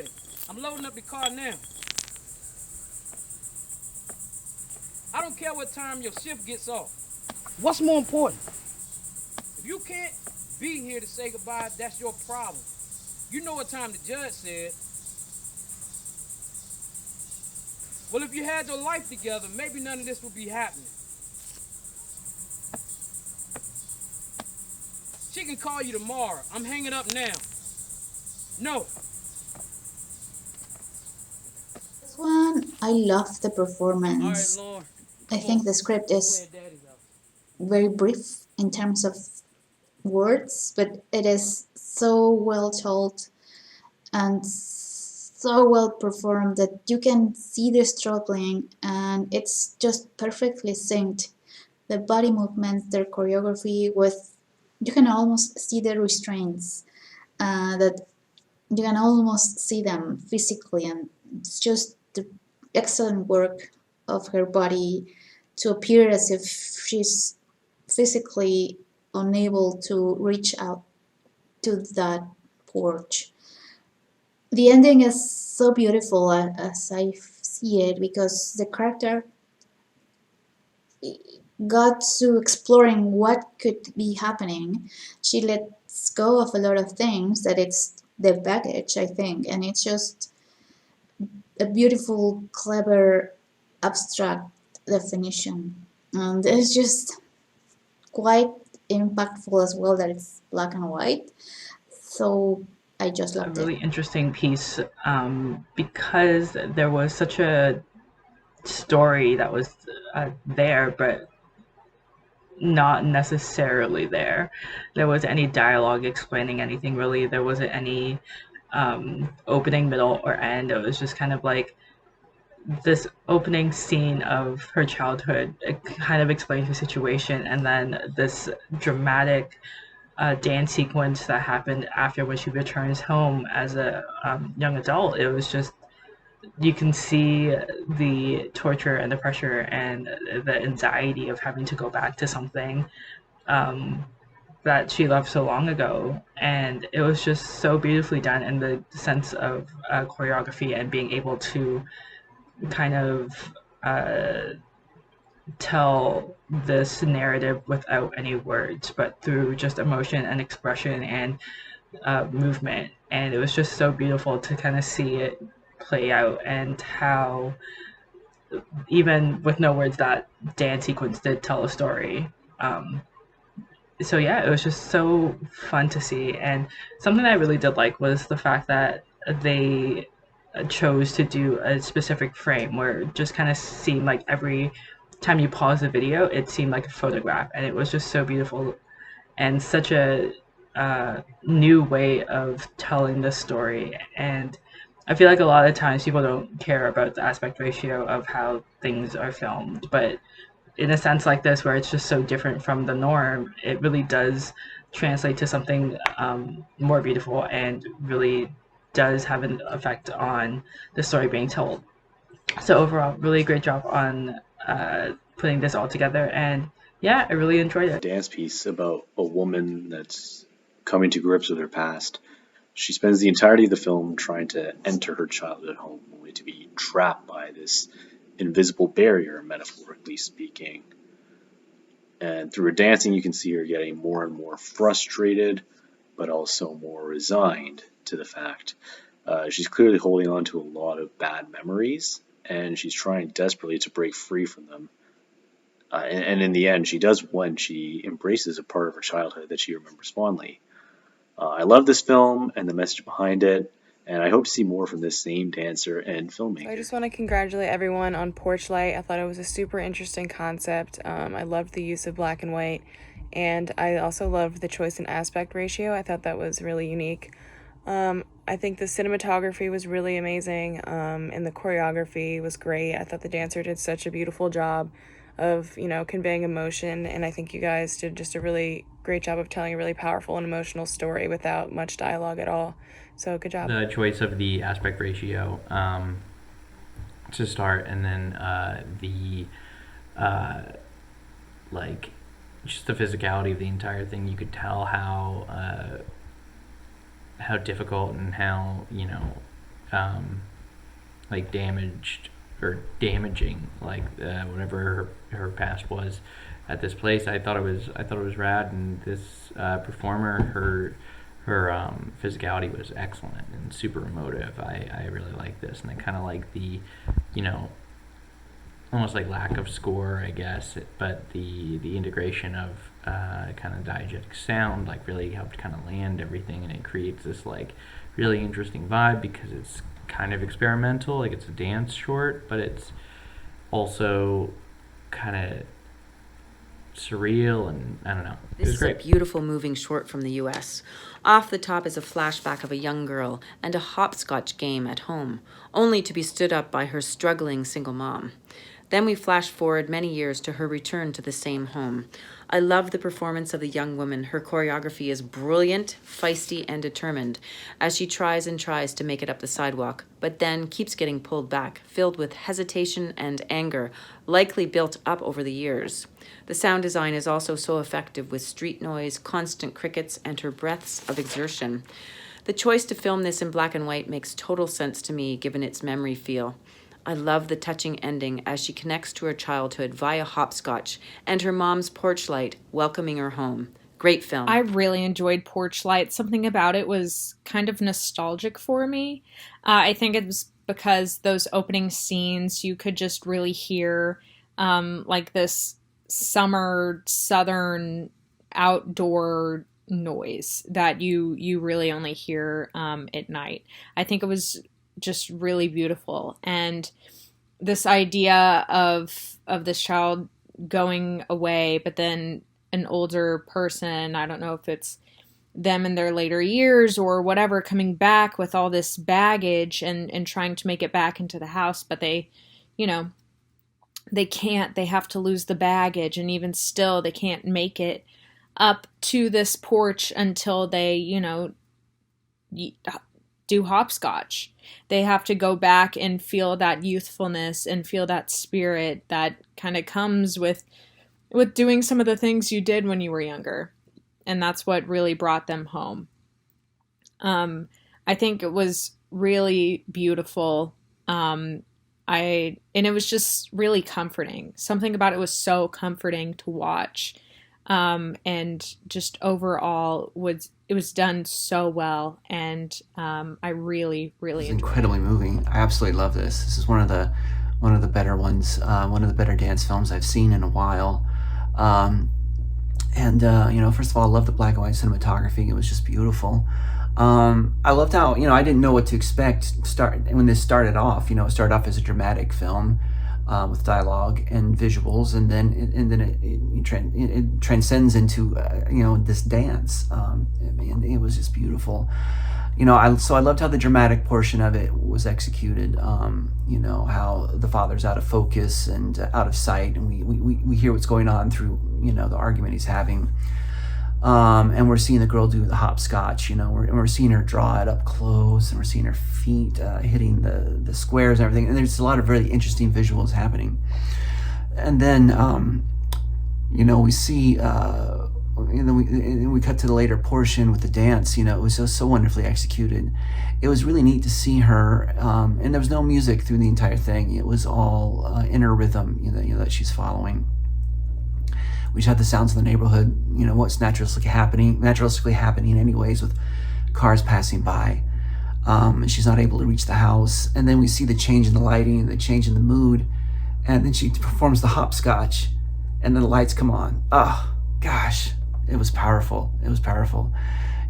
ready. I'm loading up the car now. I don't care what time your shift gets off. What's more important? If you can't be here to say goodbye, that's your problem. You know what time the judge said. Well, if you had your life together, maybe none of this would be happening. She can call you tomorrow. I'm hanging up now. No. This one, I love the All right, performance. Lauren. I Come on. think the script Let's play is at Daddy's house. very brief in terms of words, but it is so well told and so well performed that you can see the struggling and it's just perfectly synced. The body movements, their choreography with you can almost see the restraints that you can almost see them physically, and it's just the excellent work of her body to appear as if she's physically unable to reach out to that porch. The ending is so beautiful as I see it because the character got to exploring what could be happening. She lets go of a lot of things that it's the baggage, I think, and it's just a beautiful, clever, abstract definition. And it's just quite impactful as well that it's black and white. So I just A loved it. really interesting piece because there was such a story that was there, but not necessarily there. There wasn't any dialogue explaining anything really. There wasn't any opening, middle, or end. It was just kind of like this opening scene of her childhood. It kind of explains her situation, and then this dramatic dance sequence that happened after when she returns home as a young adult. It was just you can see the torture and the pressure and the anxiety of having to go back to something um, that she loved so long ago. And it was just so beautifully done in the sense of choreography and being able to kind of uh, tell this narrative without any words, but through just emotion and expression and movement. And it was just so beautiful to kind of see it play out and how even with no words that dance sequence did tell a story. Um, so yeah, it was just so fun to see. And something I really did like was the fact that they chose to do a specific frame where it just kind of seemed like every time you pause the video, it seemed like a photograph, and it was just so beautiful and such a new way of telling the story. And I feel like a lot of times people don't care about the aspect ratio of how things are filmed, but in a sense like this, where it's just so different from the norm, it really does translate to something more beautiful and really does have an effect on the story being told. So overall, really great job on putting this all together, and yeah, I really enjoyed it. Dance piece about a woman that's coming to grips with her past. She spends the entirety of the film trying to enter her childhood home, only to be trapped by this invisible barrier, metaphorically speaking. And through her dancing, you can see her getting more and more frustrated, but also more resigned to the fact. She's clearly holding on to a lot of bad memories, and she's trying desperately to break free from them. And in the end, she does when she embraces a part of her childhood that she remembers fondly. I love this film and the message behind it, and I hope to see more from this same dancer and I filmmaker. just want to congratulate everyone on Porch Light. I thought it was a super interesting concept. I loved the use of black and white, and I also loved the choice in aspect ratio. I thought that was really unique. I think the cinematography was really amazing, and the choreography was great. I thought the dancer did such a beautiful job of, conveying emotion, and I think you guys did just a really great job of telling a really powerful and emotional story without much dialogue at all. So good job. The choice of the aspect ratio to start, and then the uh, like just the physicality of the entire thing. You could tell how difficult and how like damaged or damaging, like whatever her past was at this place. I thought it was rad, and this performer, her physicality was excellent and super emotive. I really like this, and I kind of like the, almost like lack of score, I guess, but the integration of kind of diegetic sound like really helped kind of land everything, and it creates this like really interesting vibe because it's kind of experimental, like it's a dance short, but it's also kind of surreal, and I don't know. This is a beautiful moving short from the US. Off the top is a flashback of a young girl and a hopscotch game at home, only to be stood up by her struggling single mom. Then we flash forward many years to her return to the same home. I love the performance of the young woman. Her choreography is brilliant, feisty, and determined as she tries and tries to make it up the sidewalk, but then keeps getting pulled back, filled with hesitation and anger, likely built up over the years. The sound design is also so effective with street noise, constant crickets, and her breaths of exertion. The choice to film this in black and white makes total sense to me given its memory feel. I love the touching ending as she connects to her childhood via hopscotch and her mom's porch light welcoming her home. Great film. I really enjoyed Porch Light. Something about it was kind of nostalgic for me. I think it was because those opening scenes, you could just really hear like this summer southern outdoor noise that you really only hear at night. I think it was just really beautiful, and this idea of this child going away, but then an older person, I don't know if it's them in their later years or whatever, coming back with all this baggage and trying to make it back into the house, but they can't, they have to lose the baggage, and even still they can't make it up to this porch until they, do hopscotch. They have to go back and feel that youthfulness and feel that spirit that kind of comes with doing some of the things you did when you were younger. And that's what really brought them home. I think it was really beautiful. And it was just really comforting. Something about it was so comforting to watch. And just overall it was done so well, and I really, really enjoyed it. Incredibly moving. I absolutely love this. This is one of the better ones, one of the better dance films I've seen in a while. First of all, I love the black and white cinematography. It was just beautiful. I loved how, I didn't know what to expect when this started off. It started off as a dramatic film with dialogue and visuals, and then it transcends into this dance. And it was just beautiful. So I loved how the dramatic portion of it was executed. How the father's out of focus and out of sight, and we hear what's going on through the argument he's having. And we're seeing the girl do the hopscotch, we're seeing her draw it up close, and we're seeing her feet hitting the squares and everything. And there's a lot of really interesting visuals happening. And then, we see, we cut to the later portion with the dance. It was so wonderfully executed. It was really neat to see her, and there was no music through the entire thing. It was all inner rhythm, that she's following. We just had the sounds of the neighborhood, what's naturalistically happening anyways, with cars passing by. And she's not able to reach the house. And then we see the change in the lighting, the change in the mood. And then she performs the hopscotch, and then the lights come on. Oh, gosh, it was powerful. It was powerful.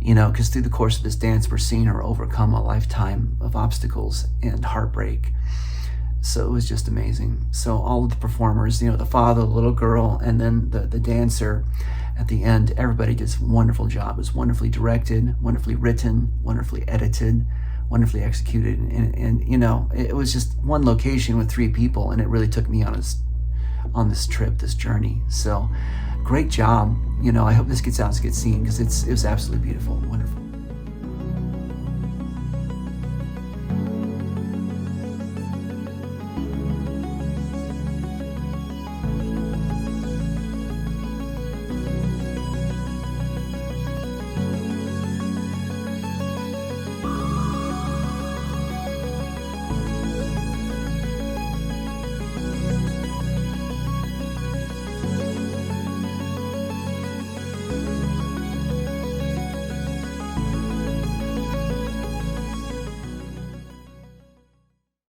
Because through the course of this dance, we're seeing her overcome a lifetime of obstacles and heartbreak. So it was just amazing. So all of the performers, the father, the little girl, and then the dancer at the end, everybody did a wonderful job. It was wonderfully directed, wonderfully written, wonderfully edited, wonderfully executed. And it was just one location with 3 people, and it really took me on this trip, this journey. So great job. I hope this gets out and gets seen, because it was absolutely beautiful, wonderful.